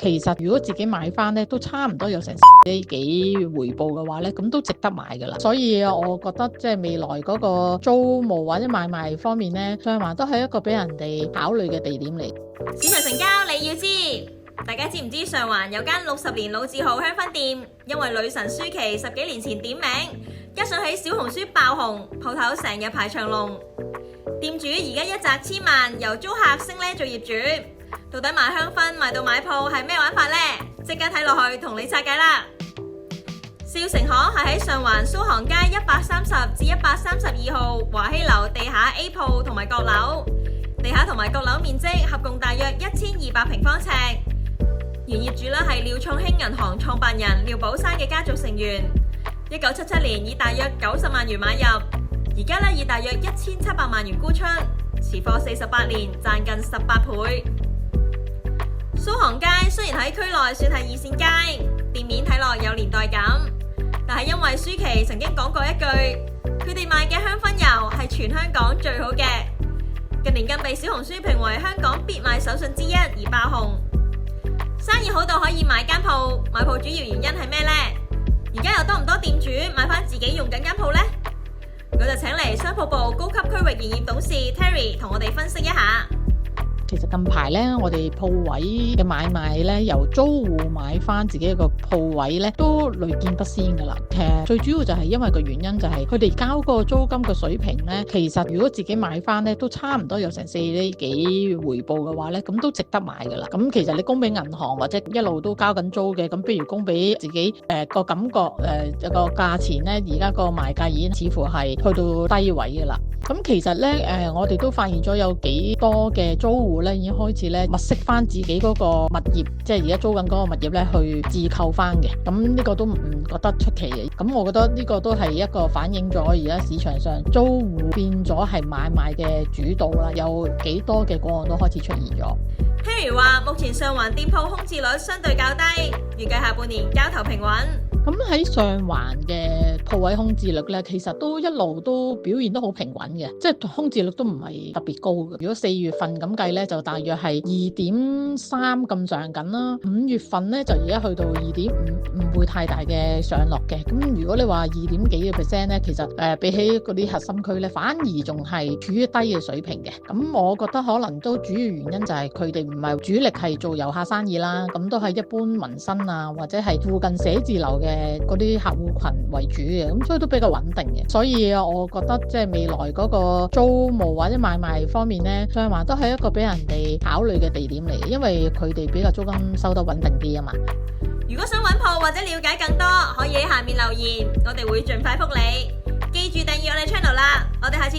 其實如果自己買翻咧，都差唔多有成呢幾回報嘅話咧，咁都值得買噶啦。所以我覺得即係未來嗰個租務或者買賣方面咧，上環都係一個俾人哋考慮嘅地點嚟。市場成交你要知，大家知唔知上環有間60年老字號香薰店，因為女神舒淇10幾年前點名，加上喺小紅書爆紅，鋪頭成日排長龍。店主而家一擲千萬，由租客升呢做業主。到底賣香薰賣到買鋪係咩玩法呢？即刻睇落去同你拆解啦！少成行係喺上環蘇杭街130至132號華希樓地下 A 鋪同埋閣樓，地下同埋閣樓面積合共大約1200平方尺。原業主咧係廖創興銀行創辦人廖寶山嘅家族成員。1977年以大約90萬元買入，而家咧以大約1700萬元沽出，持貨48年，賺近18倍。蘇杭街雖然喺區內算係二線街，店面睇落有年代感，但係因為舒淇曾經講過一句，佢哋賣嘅香薰油係全香港最好嘅，近年更被小紅書評為香港必買手信之一而爆紅。生意好到可以買間鋪，買鋪主要原因係咩呢？而家又多唔多店主買翻自己用緊間鋪呢？我就請嚟商鋪部高級區域營業董事 Terry 同我哋分析一下。其實近排咧，我哋鋪位嘅買賣咧，由租戶買翻自己一個鋪位咧，都屢見不鮮噶啦。其實最主要就係因為個原因就係佢哋交個租金嘅水平咧，其實如果自己買翻咧，都差唔多有成4厘幾回報嘅話咧，咁都值得買噶啦。咁其實你供俾銀行或者一路都交緊租嘅，咁不如供俾自己個感覺個價錢咧，而家個賣價已經似乎係去到低位噶啦。咁其實咧我哋都發現咗有幾多嘅租戶咧已經開始咧物色翻自己嗰個物業，即係而家租緊嗰個物業咧去自購翻嘅。咁呢個都唔覺得出奇嘅。咁我覺得呢個都係一個反映咗而家市場上租戶變咗係買賣嘅主導啦。有幾多嘅個案都開始出現咗。譬如話，目前上環店鋪空置率相對較低，預計下半年交投平穩。咁喺上環嘅鋪位空置率咧，其實都一路都表現都好平穩嘅，即係空置率都唔係特別高嘅。如果4月份咁計咧，就大約係2.3咁上緊啦。5月份咧就而家去到2.5，唔會太大嘅上落嘅。咁如果你話2點幾嘅 percent 咧，其實比起嗰啲核心區咧，反而仲係處於低嘅水平嘅。咁我覺得可能都主要原因就係佢哋唔係主力係做遊客生意啦，咁都係一般民生啊，或者係附近寫字樓嘅嗰啲客戶群為主嘅，咁所以都比較穩定嘅。所以我覺得即係未來嗰個租務或者買賣方面呢，上環都係一個俾人哋考慮嘅地點嚟嘅，因為佢哋比較租金收得穩定啲啊嘛。如果想揾鋪或者了解更多，可以喺下面留言，我哋會盡快覆你。記住訂閱我哋 channel 啦，我哋下次